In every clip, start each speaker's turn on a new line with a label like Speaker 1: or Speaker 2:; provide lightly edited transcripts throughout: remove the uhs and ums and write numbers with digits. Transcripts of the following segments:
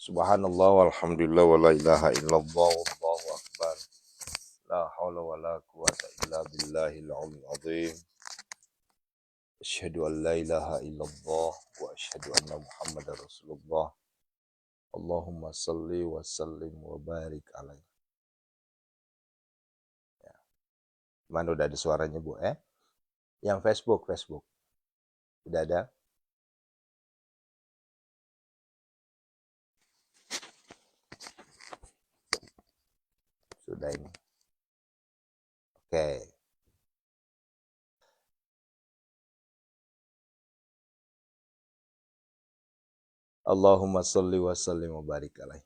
Speaker 1: Subhanallah walhamdulillah wa la ilaha illallah wallahu akbar. La hawla wa la quwata illa billahil aliyyil azim. Asyhadu an la ilaha illallah wa asyhadu anna Muhammadar Rasulullah. Allahumma salli wa sallim wa barik alaihi. Ya. Mana udah ada suaranya, Bu? Yang Facebook. Udah ada? Sudah ini. Oke. Allahumma salli wa sallim wa barik alaihi.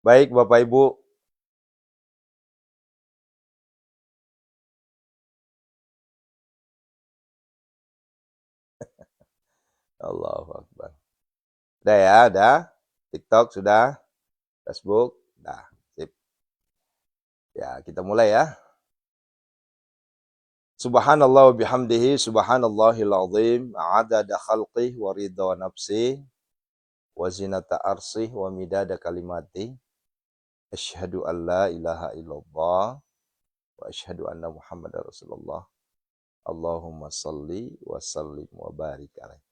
Speaker 1: Baik, Bapak Ibu. Allahu akbar. Udah ya, udah. TikTok sudah. Facebook, dah. Sip. Ya, kita mulai ya. Subhanallah wa bihamdihi, subhanallahil azim, adada khalqih wa ridha nafsih, wa zinata arsih wa midada kalimati. Asyhadu an la ilaha illallah, wa asyhadu anna Muhammadar Rasulullah. Allahumma salli wa sallim wa barik alaih.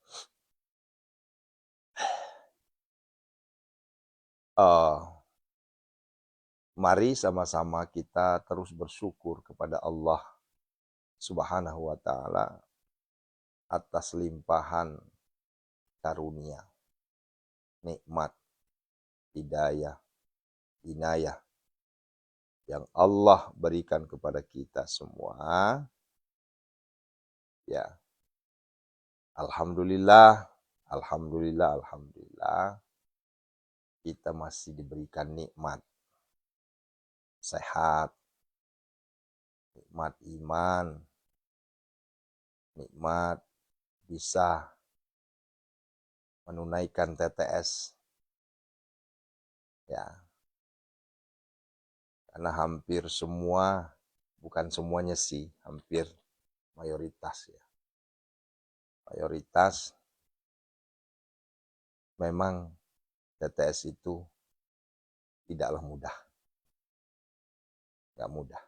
Speaker 1: Mari sama-sama kita terus bersyukur kepada Allah Subhanahu wa ta'ala atas limpahan karunia, nikmat, hidayah, inayah yang Allah berikan kepada kita semua. Ya. Alhamdulillah kita masih diberikan nikmat sehat, nikmat iman, nikmat bisa menunaikan TTS. Ya. Karena hampir semua, bukan semuanya sih, hampir mayoritas ya. Mayoritas memang TTS itu tidaklah mudah. Gak mudah.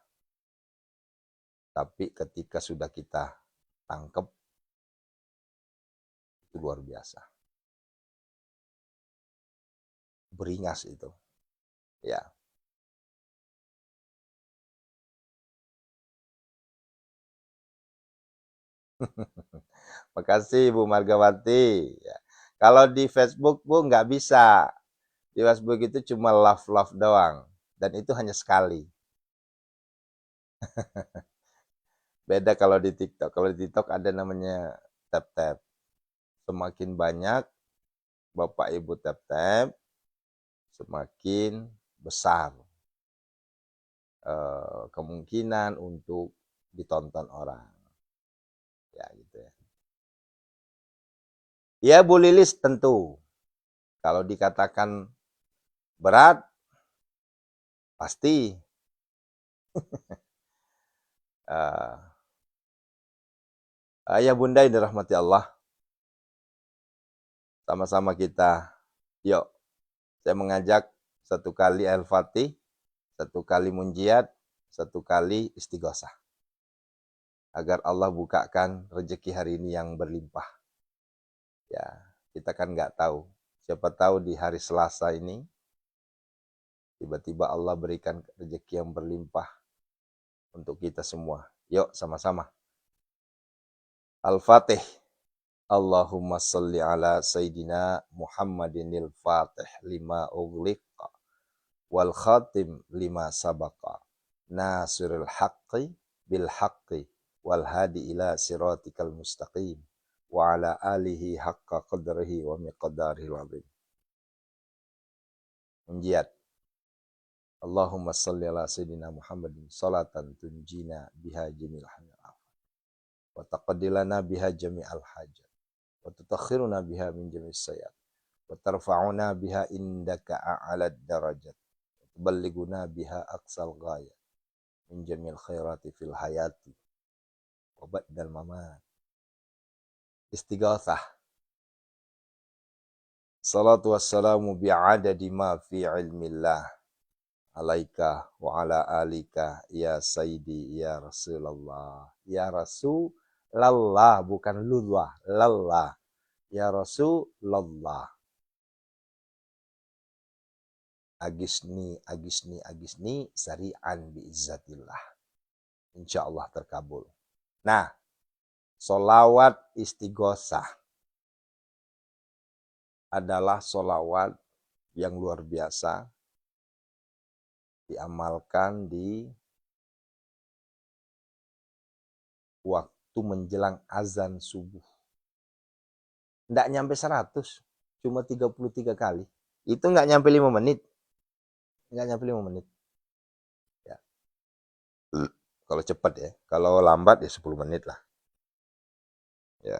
Speaker 1: Tapi ketika sudah kita tangkap, itu luar biasa. Beringas itu. Ya. Makasih Bu Margawati. Ya. Kalau di Facebook Bu nggak bisa. Di Facebook itu cuma love doang. Dan itu hanya sekali. Beda kalau di TikTok. Kalau di TikTok ada namanya tap-tap. Semakin banyak Bapak Ibu tap-tap, semakin besar kemungkinan untuk ditonton orang. Ya gitu ya. Ya Bu Lilis tentu. Kalau dikatakan berat, pasti. Ayah bunda yang dirahmati Allah. Sama-sama kita. Yuk. Saya mengajak satu kali Al-Fatih, satu kali munjiat, satu kali istighosah. Agar Allah bukakan rezeki hari ini yang berlimpah. Ya, kita kan nggak tahu. Siapa tahu di hari Selasa ini, tiba-tiba Allah berikan rezeki yang berlimpah untuk kita semua. Yuk, sama-sama. Al-Fatih. Allahumma salli ala Sayyidina Muhammadinil Fatih lima ughliqa wal khatim lima sabaqa nasirul haqqi bil haqqi wal hadi ila siratikal mustaqim wa ala alihi haqqa qadrihi wa miqdarihi al-azim. Munjiat. Allahumma salli ala Sayyidina Muhammadin salatan tunjina biha jamil hajat wa taqaddilana biha jami'al hajat wa tutakhiruna biha min jami'is sayyi'at wa tarfa'una biha indaka a'lad darajat wa tuballighuna biha aqsal ghayat min jami'il khairati fil hayati wa ba'dal mamat. Istighosah. Salatu wassalamu bi'adadi ma fi ilmillah. Alaika wa ala alika ya sayyidi ya Rasulullah. Ya Rasulullah, bukan lullah, lallah. Ya Rasulullah. Agisni, agisni, agisni, sari'an biizzatillah. InsyaAllah terkabul. Nah, solawat istighosah adalah solawat yang luar biasa, diamalkan di waktu menjelang azan subuh. Nggak nyampe 100, cuma 33 kali. Itu nggak nyampe 5 menit. Nggak nyampe 5 menit. Ya. Kalau cepat ya. Kalau lambat ya 10 menit lah. Ya.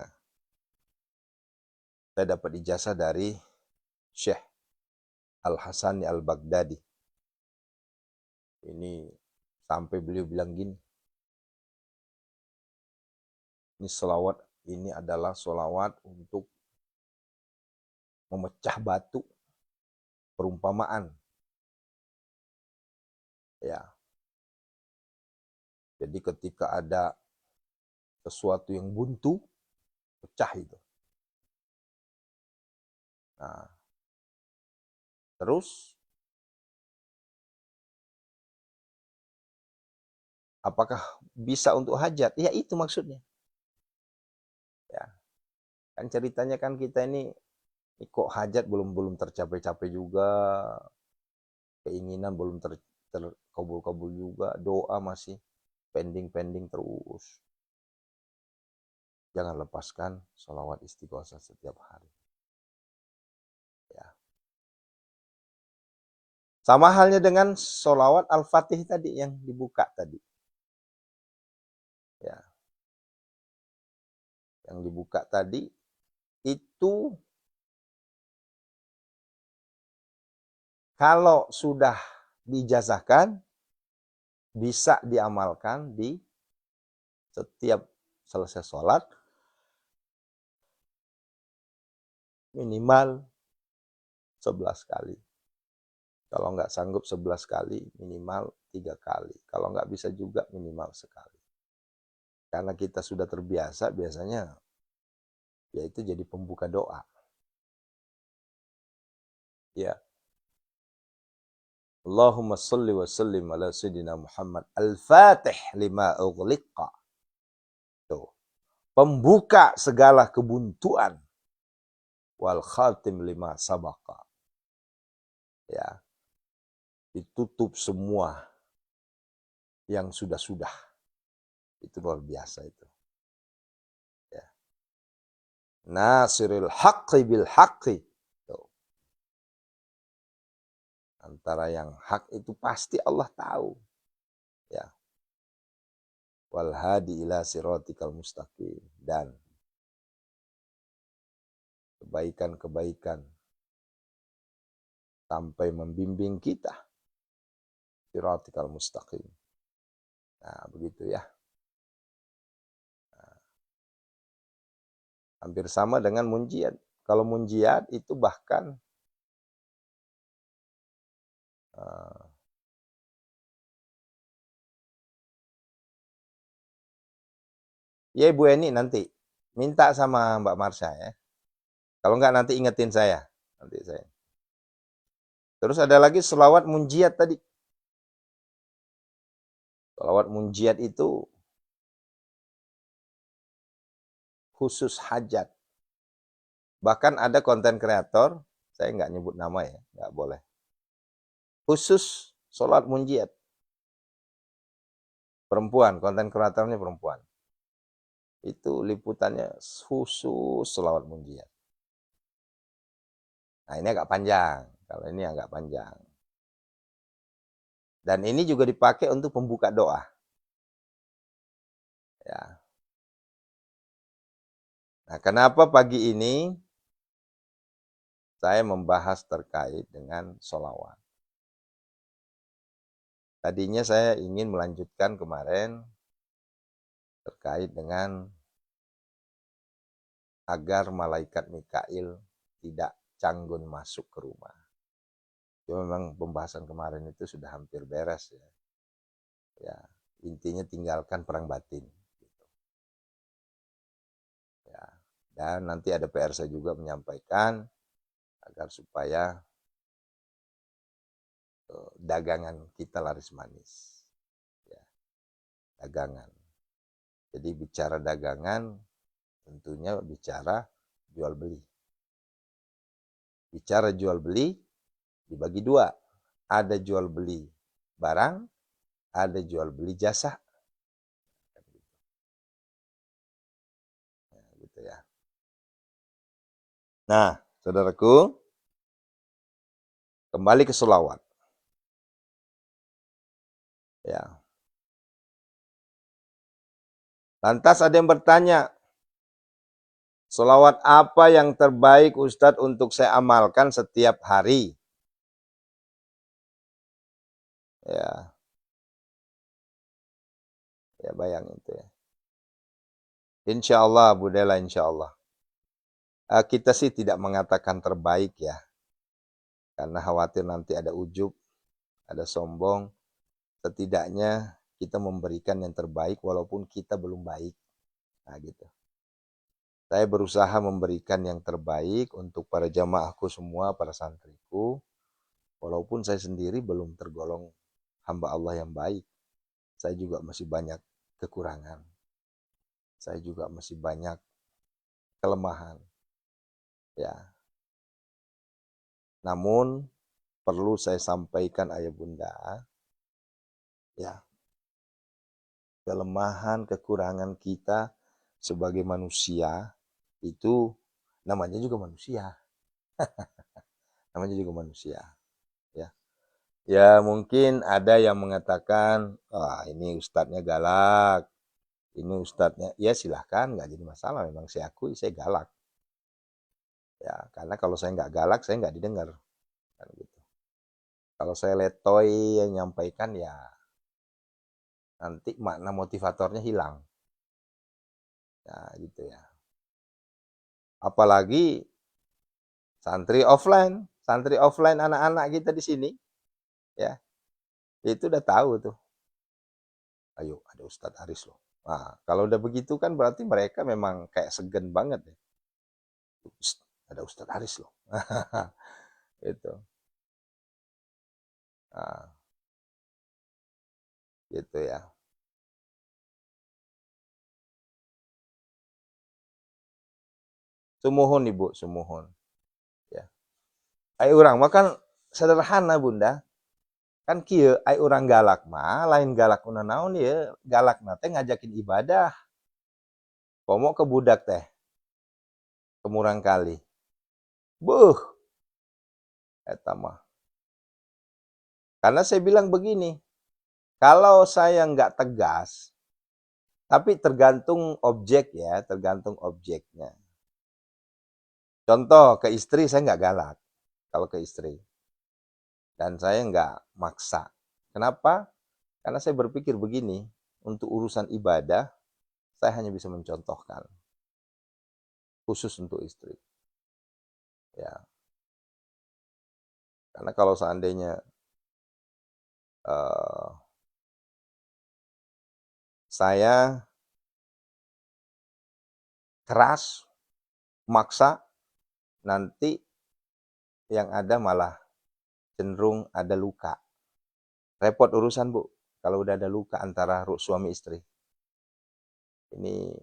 Speaker 1: Saya dapat ijazah dari Syekh Al-Hasani Al-Baghdadi. Ini sampai beliau bilang gini. Ini selawat, ini adalah selawat untuk memecah batu. Perumpamaan. Ya. Jadi ketika ada sesuatu yang buntu, pecah itu. Nah, terus apakah bisa untuk hajat? Ya itu maksudnya. Ya, kan ceritanya kan kita ini kok hajat belum tercapai-capai juga, keinginan belum terkabul-kabul juga, doa masih pending terus. Jangan lepaskan sholawat istighosah setiap hari. Ya. Sama halnya dengan sholawat Al-Fatih tadi yang dibuka tadi. Ya. Yang dibuka tadi itu kalau sudah dijazahkan bisa diamalkan di setiap selesai sholat minimal 11 kali. Kalau nggak sanggup 11 kali, minimal 3 kali. Kalau nggak bisa juga minimal sekali. Karena kita sudah terbiasa, biasanya yaitu jadi pembuka doa. Ya. Allahumma salli wa sallim ala sayyidina Muhammad al-fatih lima ughliqa. Tuh. Pembuka segala kebuntuan. Wal khatim lima sabaqa. Ya. Ditutup semua yang sudah-sudah. Itu luar biasa itu. Ya. Nasiril haqqi bil haqqi. Tuh. Antara yang hak itu pasti Allah tahu. Ya. Wal hadi ila siratikal mustaqim. Dan kebaikan-kebaikan sampai membimbing kita siratikal mustaqim. Nah, begitu ya. Nah, hampir sama dengan munjiat. Kalau munjiat itu bahkan ya Ibu Eni nanti minta sama Mbak Marsha ya. Kalau enggak nanti ingetin saya. Nanti saya. Terus ada lagi selawat munjiat tadi. Selawat munjiat itu khusus hajat. Bahkan ada konten kreator, saya nggak nyebut nama ya, nggak boleh. Khusus sholat munjiat. Perempuan, konten kreatornya perempuan. Itu liputannya khusus sholawat munjiat. Nah ini agak panjang, kalau ini agak panjang. Dan ini juga dipakai untuk pembuka doa. Ya. Nah kenapa pagi ini saya membahas terkait dengan sholawat. Tadinya saya ingin melanjutkan kemarin terkait dengan agar malaikat Mikail tidak Canggun masuk ke rumah. Cuma memang pembahasan kemarin itu sudah hampir beres ya. Ya, intinya tinggalkan perang batin. Gitu. Ya. Dan nanti ada PR saya juga menyampaikan agar supaya dagangan kita laris manis. Ya, dagangan. Jadi bicara dagangan tentunya bicara jual beli. Bicara jual beli dibagi dua. Ada jual beli barang, ada jual beli jasa. Nah, gitu ya. Nah, saudaraku, kembali ke sholawat. Ya. Lantas ada yang bertanya, sholawat apa yang terbaik Ustadz untuk saya amalkan setiap hari? Ya, ya bayangin itu ya. Insya Allah, Bu Dela, insya Allah. Kita sih tidak mengatakan terbaik ya. Karena khawatir nanti ada ujub, ada sombong. Setidaknya kita memberikan yang terbaik walaupun kita belum baik. Nah gitu. Saya berusaha memberikan yang terbaik untuk para jamaahku semua, para santriku. Walaupun saya sendiri belum tergolong hamba Allah yang baik. Saya juga masih banyak kekurangan. Saya juga masih banyak kelemahan. Ya. Namun perlu saya sampaikan ayah bunda, ya, kelemahan, kekurangan kita sebagai manusia itu namanya juga manusia. Namanya juga manusia. Ya, ya mungkin ada yang mengatakan, wah ini ustadznya galak, ini ustadznya, ya silahkan, nggak jadi masalah. Memang saya akui saya galak. Ya, karena kalau saya nggak galak, saya nggak didengar. Kan gitu. Kalau saya letoy yang nyampaikan ya nanti makna motivatornya hilang. Nah, gitu ya. Apalagi santri offline anak-anak kita di sini, ya, itu udah tahu tuh. Ayo, ada Ustadz Aris loh. Nah, kalau udah begitu kan berarti mereka memang kayak segan banget ya. Ada Ustadz Aris loh. Itu. Nah, gitu ya. Sumuhun Ibu, sumuhun. Ya. Ai urang makan sederhana Bunda. Kan kieu ai urang galak mah lain galak una naon ya, galak teh ngajakin ibadah. Komo ke budak teh, kemurang kali. Buh, eta mah. Karena saya bilang begini, kalau saya nggak tegas, tapi tergantung objek ya, tergantung objeknya. Contoh, ke istri saya nggak galak, kalau ke istri. Dan saya nggak maksa. Kenapa? Karena saya berpikir begini, untuk urusan ibadah, saya hanya bisa mencontohkan. Khusus untuk istri. Ya. Karena kalau seandainya saya keras, maksa, nanti yang ada malah cenderung ada luka. Repot urusan Bu, kalau udah ada luka antara suami istri. Ini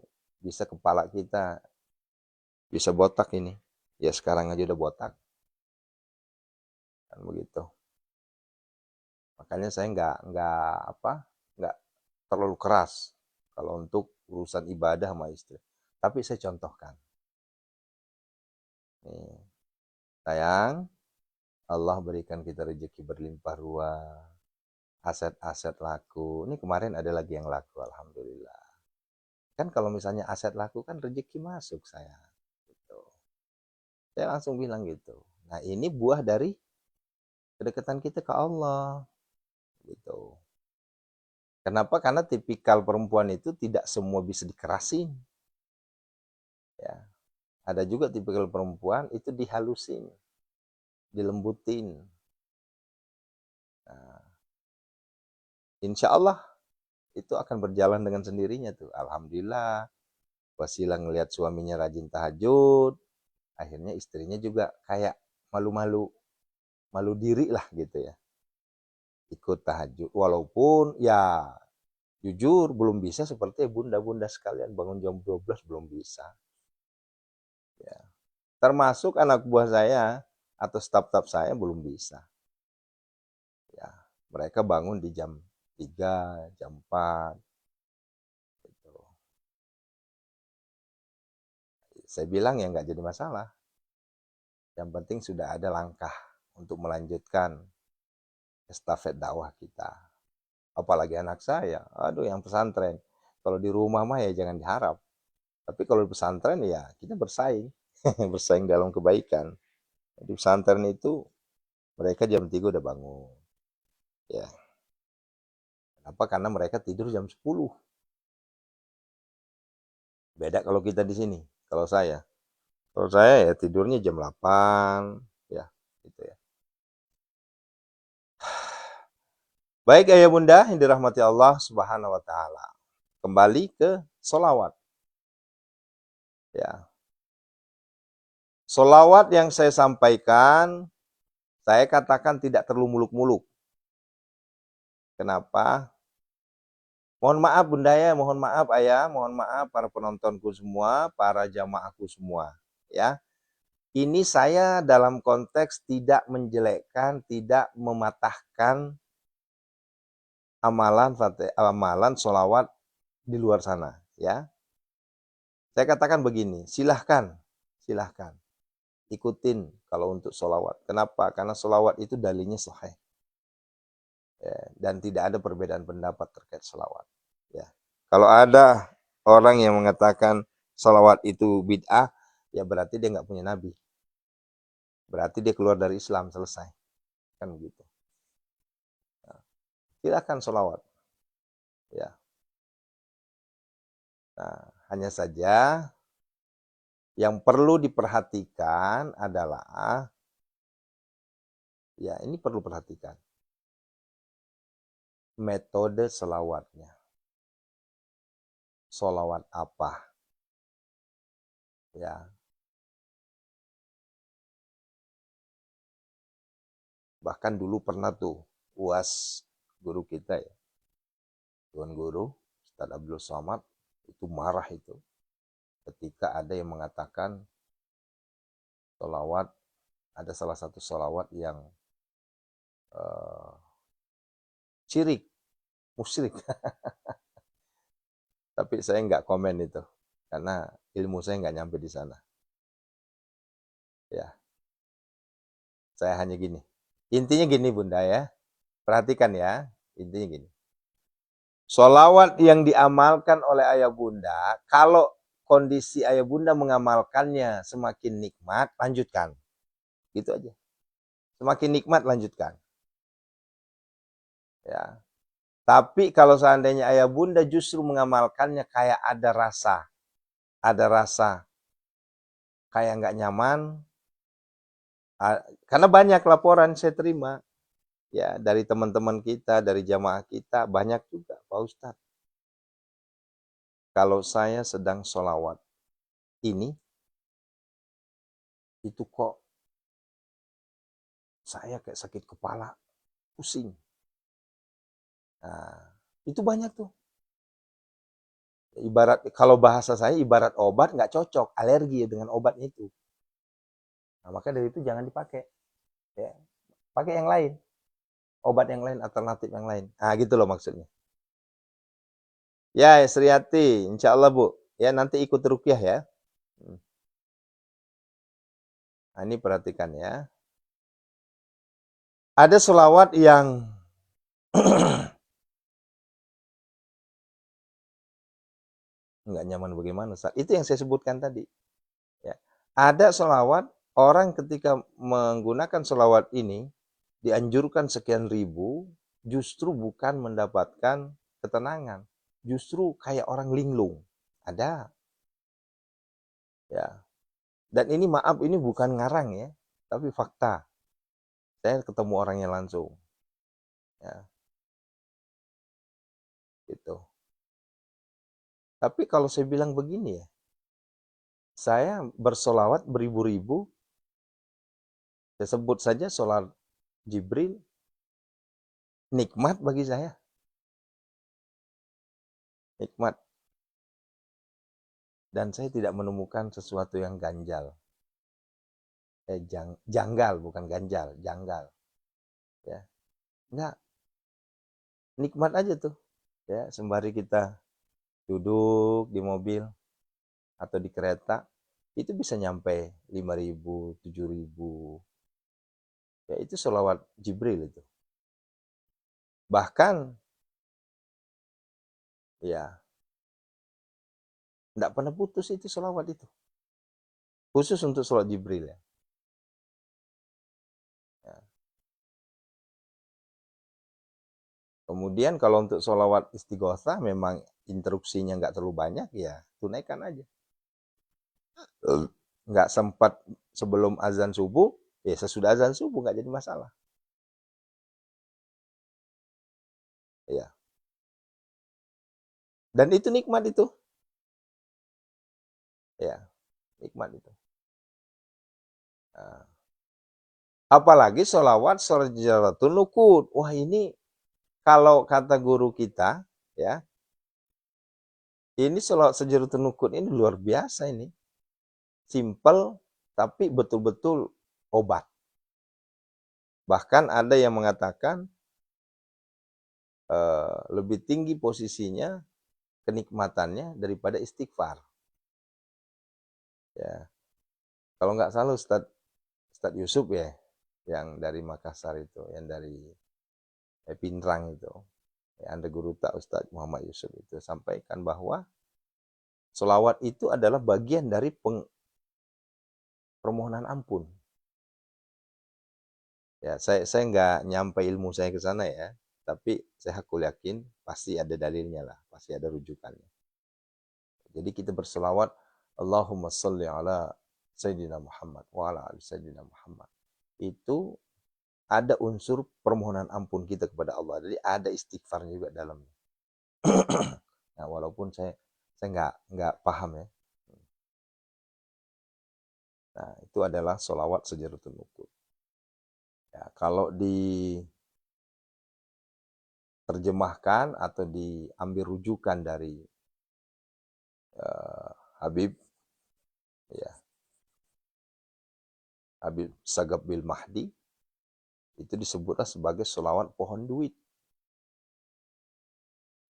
Speaker 1: bisa kepala kita bisa botak ini. Ya sekarang aja udah botak. Kan begitu. Makanya saya nggak terlalu keras kalau untuk urusan ibadah sama istri. Tapi saya contohkan. Nih, sayang, Allah berikan kita rezeki berlimpah ruah, aset-aset laku. Ini kemarin ada lagi yang laku, alhamdulillah. Kan kalau misalnya aset laku kan rezeki masuk saya. Gitu. Saya langsung bilang gitu. Nah ini buah dari kedekatan kita ke Allah. Gitu. Kenapa? Karena tipikal perempuan itu tidak semua bisa dikerasin. Ya. Ada juga tipikal perempuan itu dihalusin, dilembutin. Nah, insya Allah itu akan berjalan dengan sendirinya tuh. Alhamdulillah, Wasilah ngelihat suaminya rajin tahajud, akhirnya istrinya juga kayak malu-malu, malu diri lah gitu ya. Ikut tahajud, walaupun ya jujur belum bisa seperti bunda-bunda sekalian bangun jam 12 belum bisa. Ya. Termasuk anak buah saya atau staf-staf saya belum bisa. Ya, mereka bangun di jam 3, jam 4 gitu. Saya bilang ya nggak jadi masalah. Yang penting sudah ada langkah untuk melanjutkan estafet dakwah kita. Apalagi anak saya, aduh yang pesantren. Kalau di rumah mah ya jangan diharap. Tapi kalau di pesantren ya kita bersaing. Bersaing dalam kebaikan. Di pesantren itu mereka jam 3 udah bangun. Ya. Kenapa? Karena mereka tidur jam 10. Beda kalau kita di sini. Kalau saya. Kalau saya ya tidurnya jam 8. Ya, gitu ya. Baik ayah bunda yang dirahmati Allah subhanahu wa ta'ala. Kembali ke solawat. Ya. Solawat yang saya sampaikan, saya katakan tidak perlu muluk-muluk. Kenapa? Mohon maaf bunda ya, mohon maaf ayah, mohon maaf para penontonku semua, para jamaahku semua. Ya, ini saya dalam konteks tidak menjelekkan, tidak mematahkan amalan solawat di luar sana. Ya, saya katakan begini, silahkan ikutin kalau untuk solawat. Kenapa? Karena solawat itu dalilnya sahih. Ya, dan tidak ada perbedaan pendapat terkait salawat. Ya. Kalau ada orang yang mengatakan salawat itu bid'ah, ya berarti dia nggak punya nabi. Berarti dia keluar dari Islam, selesai. Kan begitu. Nah, silakan salawat. Ya. Nah, hanya saja yang perlu diperhatikan adalah, ya ini perlu perhatikan, metode salawatnya. Salawat apa? Ya, bahkan dulu pernah tuh UAS guru kita ya, Tuan Guru Ustadz Abdul Somad itu marah itu ketika ada yang mengatakan sholawat, ada salah satu sholawat yang syirik, musyrik. Tapi saya nggak komen itu karena ilmu saya nggak nyampe di sana. Ya, saya hanya gini. Intinya gini bunda ya, perhatikan ya. Intinya gini. Sholawat yang diamalkan oleh ayah bunda, kalau kondisi ayah bunda mengamalkannya semakin nikmat, lanjutkan. Gitu aja. Semakin nikmat, lanjutkan. Ya. Tapi kalau seandainya ayah bunda justru mengamalkannya kayak ada rasa kayak nggak nyaman, karena banyak laporan saya terima ya dari teman-teman kita, dari jamaah kita, banyak juga Pak Ustadz. Kalau saya sedang sholawat ini, itu kok saya kayak sakit kepala, pusing. Nah, itu banyak tuh. Ibarat, kalau bahasa saya ibarat obat nggak cocok, alergi dengan obatnya itu. Nah, maka dari itu jangan dipakai. Ya. Pakai yang lain. Obat yang lain, alternatif yang lain. Nah, gitu loh maksudnya. Ya, Sriati, insya Allah Bu. Ya, nanti ikut rukyah ya. Nah, ini perhatikan ya. Ada selawat yang nggak nyaman bagaimana. Itu yang saya sebutkan tadi. Ya. Ada selawat, orang ketika menggunakan selawat ini, dianjurkan sekian ribu, justru bukan mendapatkan ketenangan. Justru kayak orang linglung. Ada. Ya. Dan ini maaf, ini bukan ngarang ya, tapi fakta. Saya ketemu orangnya langsung. Ya, gitu. Tapi kalau saya bilang begini ya, saya bersolawat beribu-ribu, saya sebut saja sholat Jibril, nikmat bagi saya. Nikmat. Dan saya tidak menemukan sesuatu yang ganjal. Janggal, bukan ganjal, janggal. Ya, enggak, nikmat aja tuh. Ya, sembari kita duduk di mobil atau di kereta, itu bisa nyampe 5.000, 7.000. Ya, itu sholawat Jibril itu. Bahkan, ya, enggak pernah putus itu sholawat itu. Khusus untuk sholat Jibril ya. Ya. Kemudian kalau untuk sholawat istighosah memang interupsinya nggak terlalu banyak, ya tunaikan aja. Nggak sempat sebelum azan subuh, ya sesudah azan subuh nggak jadi masalah. Ya. Dan itu nikmat itu. Ya, nikmat itu. Nah, apalagi sholawat Sajdatul Nukud. Wah, ini kalau kata guru kita, ya, ini sholawat Sajdatul Nukud ini luar biasa ini. Simple, tapi betul-betul obat. Bahkan ada yang mengatakan lebih tinggi posisinya, kenikmatannya daripada istighfar. Ya, kalau nggak salah Ustadz Yusuf ya, yang dari Makassar itu, yang dari Pindrang itu, ya, Anda guru tak Ustadz Muhammad Yusuf itu sampaikan bahwa sholawat itu adalah bagian dari permohonan ampun. Ya, saya nggak nyampe ilmu saya ke sana ya, tapi saya hakul yakin pasti ada dalilnya lah, pasti ada rujukannya. Jadi kita berselawat, Allahumma salli ala Sayyidina Muhammad wa ala ali Sayyidina Muhammad. Itu ada unsur permohonan ampun kita kepada Allah. Jadi ada istighfarnya juga dalamnya. Nah, walaupun saya nggak paham ya. Nah, itu adalah sholawat Sajdatul Nukud. Ya, kalau diterjemahkan atau diambil rujukan dari Habib, ya, Habib Sagab Bil Mahdi, itu disebutlah sebagai sholawat pohon duit.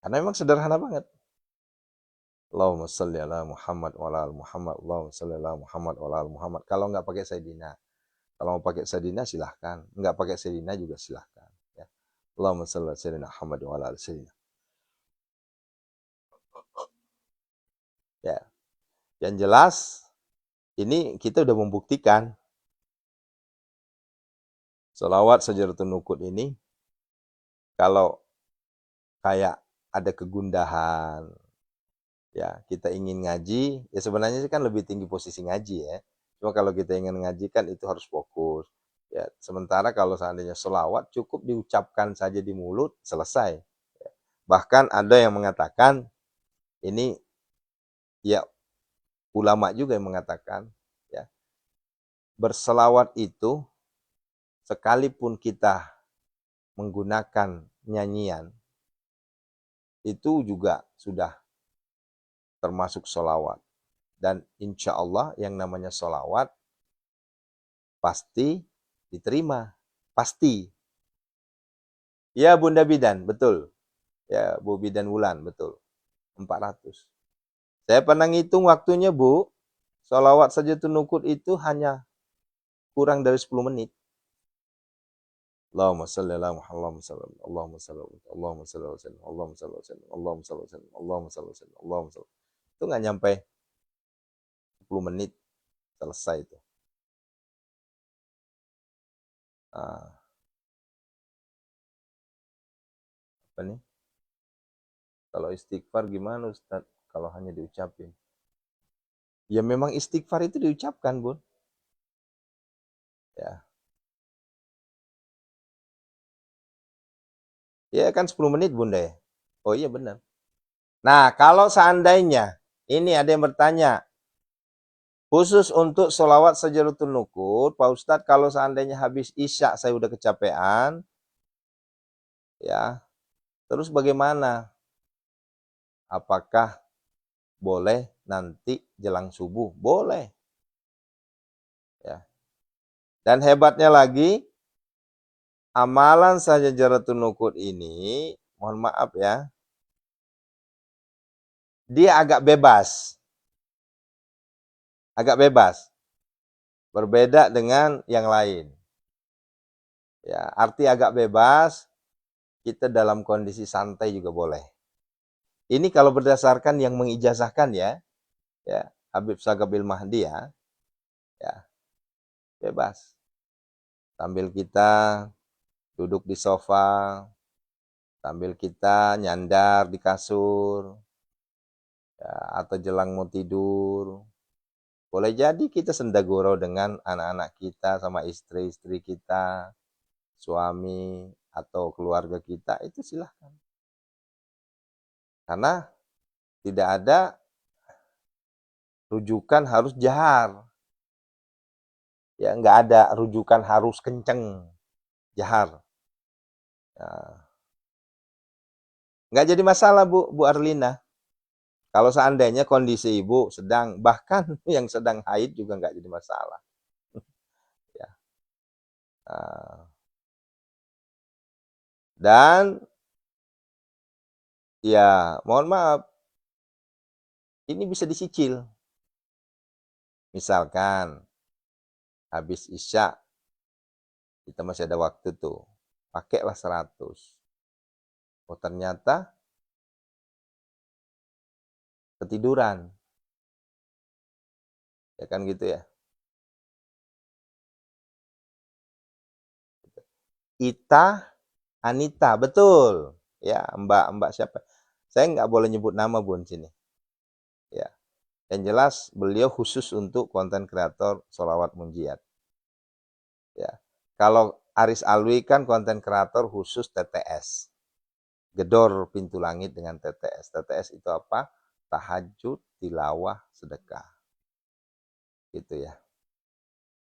Speaker 1: Karena memang sederhana banget. Allahumma salli ala Muhammad wa ala Muhammad, Allahumma salli ala Muhammad wa ala Muhammad. Kalau nggak pakai Sayyidina. Kalau mau pakai Sayyidina silahkan. Nggak pakai Sayyidina juga silahkan. Ya. Allahumma salli ala Sayyidina Muhammad wa ala Sayyidina. Ya. Yang jelas, ini kita udah membuktikan sholawat Sajdatul Nukud ini, kalau kayak ada kegundahan, ya kita ingin ngaji, ya sebenarnya sih kan lebih tinggi posisi ngaji ya. Cuma kalau kita ingin ngaji kan itu harus fokus. Ya, sementara kalau seandainya sholawat cukup diucapkan saja di mulut, selesai. Ya. Bahkan ada yang mengatakan, ini ya ulama juga yang mengatakan, ya, berselawat itu sekalipun kita menggunakan nyanyian, itu juga sudah termasuk sholawat. Dan insya Allah yang namanya sholawat pasti diterima. Pasti. Ya Bunda Bidan, betul. Ya Bu Bidan Wulan, betul. 400. Saya pernah ngitung waktunya Bu, sholawat saja tunukut itu hanya kurang dari 10 menit. Allahumma salli ala Muhammad, Allahumma salli, Allahumma salli, Allahumma salli, Allahumma salli, Allahumma salli, Allahumma salli. Itu nggak nyampe 10 menit selesai itu. Nah, apa nih? Kalau istighfar gimana Ustaz? Kalau hanya diucapin. Ya memang istighfar itu diucapkan, Bun. Ya. Ya kan 10 menit, Bunda ya. Oh iya benar. Nah, kalau seandainya ini ada yang bertanya, khusus untuk sholawat Sajaratul Nukur, Pak Ustadz, kalau seandainya habis Isya saya udah kecapean, ya, terus bagaimana? Apakah boleh nanti jelang subuh? Boleh. Ya. Dan hebatnya lagi, amalan Sajaratul Nukur ini, mohon maaf ya, dia agak bebas. Agak bebas. Berbeda dengan yang lain. Ya, arti agak bebas, kita dalam kondisi santai juga boleh. Ini kalau berdasarkan yang mengijazahkan ya Habib Sagabil Mahdi ya bebas. Sambil kita duduk di sofa, sambil kita nyandar di kasur, ya, atau jelang mau tidur. Boleh jadi kita sendagurau dengan anak-anak kita sama istri-istri kita, suami atau keluarga kita, itu silahkan. Karena tidak ada rujukan harus jahar. Ya, nggak ada rujukan harus kenceng, jahar. Ya. Nggak jadi masalah, Bu Arlina. Kalau seandainya kondisi ibu sedang, bahkan yang sedang haid juga nggak jadi masalah. Ya. Dan ya mohon maaf, ini bisa disicil. Misalkan habis Isya, kita masih ada waktu tuh, pakailah 100. Oh ternyata ketiduran. Ya kan gitu ya. Ita Anita, betul. Ya, Mbak siapa? Saya nggak boleh nyebut nama Bun sini. Ya, yang jelas beliau khusus untuk konten kreator Sholawat Munjiat. Ya, kalau Aris Alwi kan konten kreator khusus TTS. Gedor pintu langit dengan TTS. TTS itu apa? Tahajud, tilawah, sedekah. Gitu ya.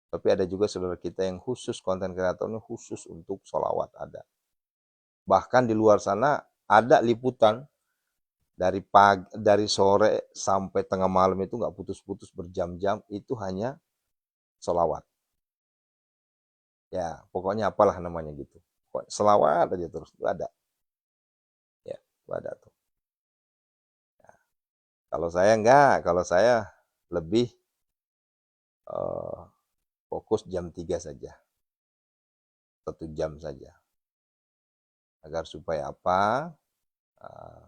Speaker 1: Tapi ada juga saudara kita yang khusus konten kreatornya khusus untuk sholawat ada. Bahkan di luar sana ada liputan dari pagi, dari sore sampai tengah malam itu nggak putus-putus berjam-jam, itu hanya sholawat. Ya, pokoknya apalah namanya gitu. Selawat aja terus, itu ada. Ya, itu ada tuh. Ya. Kalau saya enggak, kalau saya lebih fokus jam 3 saja. 1 jam saja. Agar supaya apa? Uh,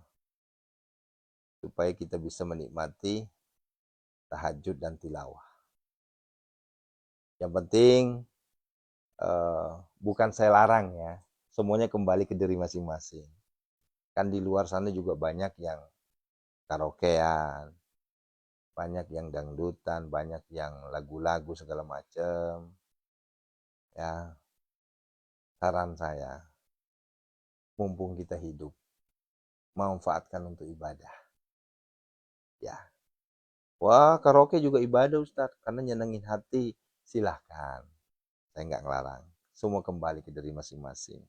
Speaker 1: supaya kita bisa menikmati tahajud dan tilawah. Yang penting bukan saya larang ya, semuanya kembali ke diri masing-masing. Kan di luar sana juga banyak yang karaokean, banyak yang dangdutan, banyak yang lagu-lagu segala macam. Ya, saran saya, mumpung kita hidup, manfaatkan untuk ibadah. Ya, wah karaoke juga ibadah Ustadz, karena nyenengin hati, silahkan. Saya nggak ngelarang. Semua kembali ke diri masing-masing.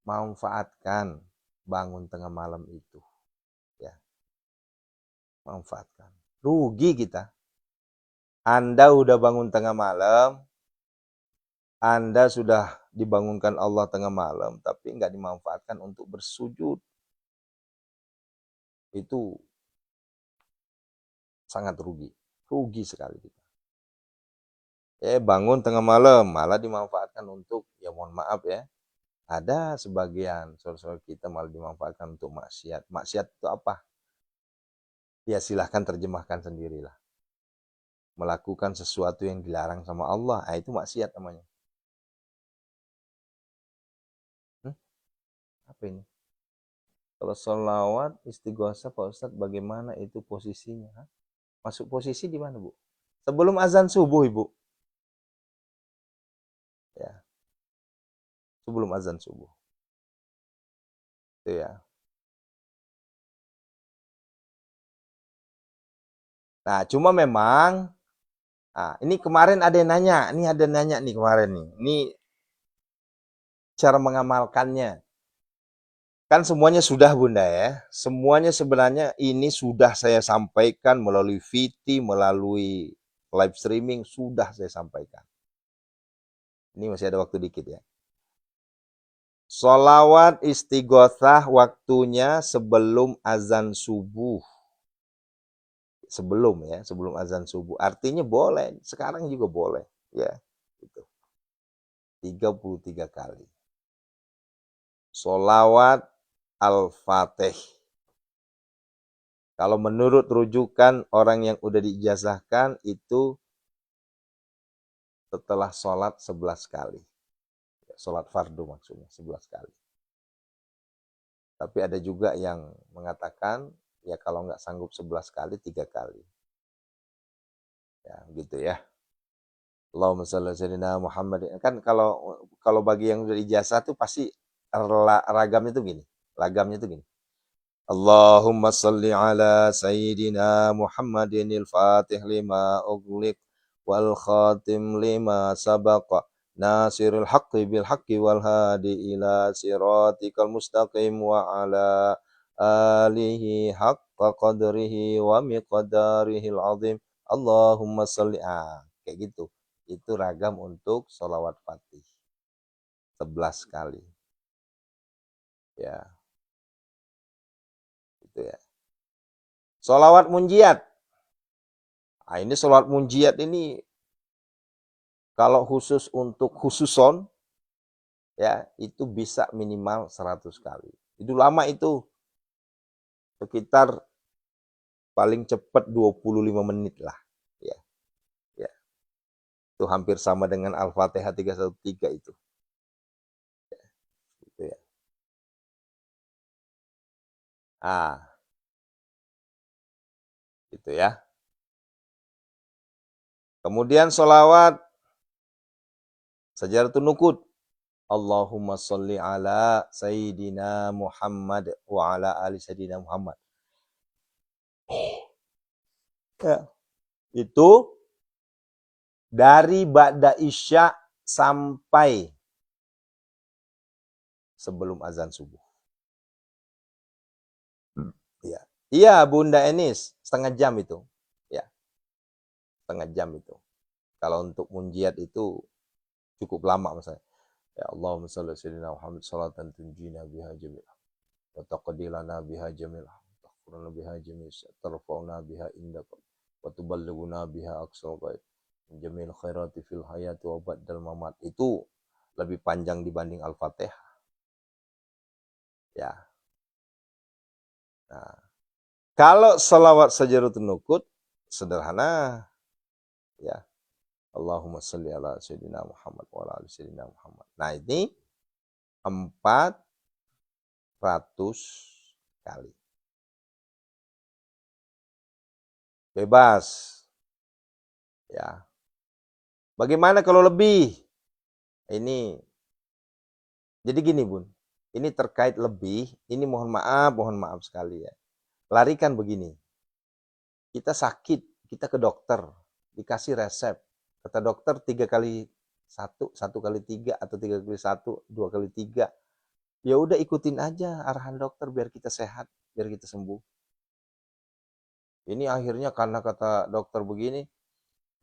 Speaker 1: Manfaatkan bangun tengah malam itu. Ya, manfaatkan. Rugi kita. Anda udah bangun tengah malam, Anda sudah dibangunkan Allah tengah malam, tapi nggak dimanfaatkan untuk bersujud. Itu sangat rugi. Rugi sekali kita. Bangun tengah malam, malah dimanfaatkan untuk, ya mohon maaf ya, ada sebagian saudara-saudara kita malah dimanfaatkan untuk maksiat. Maksiat itu apa? Ya silahkan terjemahkan sendirilah. Melakukan sesuatu yang dilarang sama Allah, itu maksiat namanya. Apa ini? Kalau sholawat istighosah Pak Ustadz bagaimana itu posisinya? Masuk posisi di mana, Bu? Sebelum azan subuh, Ibu. Ya, sebelum azan subuh. Itu ya. Nah, cuma memang ini kemarin ada yang nanya, nih kemarin nih. Ini cara mengamalkannya. Kan semuanya sudah, Bunda ya. Semuanya sebenarnya ini sudah saya sampaikan melalui VT, melalui live streaming, sudah saya sampaikan. Ini masih ada waktu dikit ya. Sholawat istighothah waktunya sebelum azan subuh. Sebelum azan subuh. Artinya boleh, sekarang juga boleh. Ya, gitu. 33 kali. Sholawat Al-Fatih. Kalau menurut rujukan orang yang udah diijazahkan itu setelah sholat 11 kali. Sholat fardu maksudnya 11 kali. Tapi ada juga yang mengatakan ya kalau nggak sanggup 11 kali, 3 kali. Ya, gitu ya. Allahumma shalli ala sayyidina Muhammad. Kan kalau bagi yang udah ijazah tuh pasti ragamnya tuh gini. Lagamnya tuh gini. Allahumma salli ala sayyidina Muhammadinil Fatih lima ughliq wal khatim lima sabaqa nasiril haqqi bil haqqi wal hadi ila siratikal mustaqim wa ala alihi haqqa qadrihi wa miqdarihil azim. Allahumma salli kayak gitu. Itu ragam untuk sholawat Fatih 11 kali. Ya, itu ya. Sholawat munjiat. Nah, ini sholawat munjiat ini kalau khusus untuk khususon ya itu bisa minimal 100 kali. Itu lama itu. Sekitar paling cepat 25 menit lah. Ya. Ya. Itu hampir sama dengan Al-Fatihah 313 itu. Ya. Gitu ya. Gitu ya. Kemudian sholawat Sajadatun Nukud. Allahumma sholli ala Sayyidina Muhammad wa ala ali Sayyidina Muhammad. Ya. Itu dari ba'da isya sampai sebelum azan subuh. Ya. Iya, Bunda Enis, setengah jam itu. Ya, setengah jam itu. Kalau untuk munjiat itu cukup lama misalnya. Ya Allahumma shalli sayyidina Muhammad salatan tunjina biha jamil. Wa taqdilana biha jamil. Taghfiruna biha jamil. Tarfa'una biha indaka. Wa tuballighuna biha aqsal ghaib. Jamil khairati fil hayati wa ba'dal mamat. Itu lebih panjang dibanding Al-Fatihah. Ya. Nah, kalau salawat Sajadatun Nukud sederhana ya. Allahumma sholli ala sayyidina Muhammad wa ala ali sayyidina Muhammad. Nah, ini 400 kali. Bebas. Ya. Bagaimana kalau lebih? Ini jadi gini, Bun. Ini terkait lebih, ini mohon maaf sekali ya. Larikan begini. Kita sakit, kita ke dokter, dikasih resep. Kata dokter 3 kali 1, 1 kali 3 atau 3 kali 1, 2 kali 3. Ya udah ikutin aja arahan dokter biar kita sehat, biar kita sembuh. Ini akhirnya karena kata dokter begini,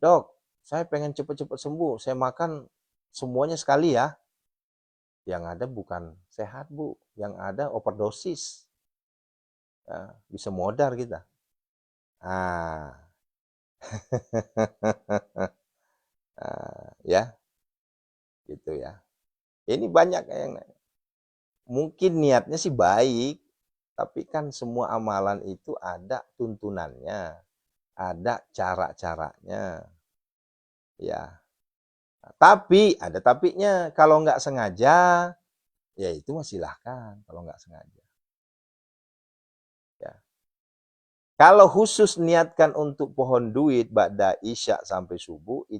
Speaker 1: "Dok, saya pengen cepat-cepat sembuh, saya makan semuanya sekali ya." Yang ada bukan sehat, Bu. Yang ada overdosis. Ya, bisa modar kita. Ya, gitu ya. Ini banyak yang mungkin niatnya sih baik, tapi kan semua amalan itu ada tuntunannya, ada cara-caranya. Ya. Tapi ada tapinya, kalau nggak sengaja, ya itu mah silahkan kalau nggak sengaja. Ya. Kalau khusus niatkan untuk pohon duit ba'da isya sampai subuh,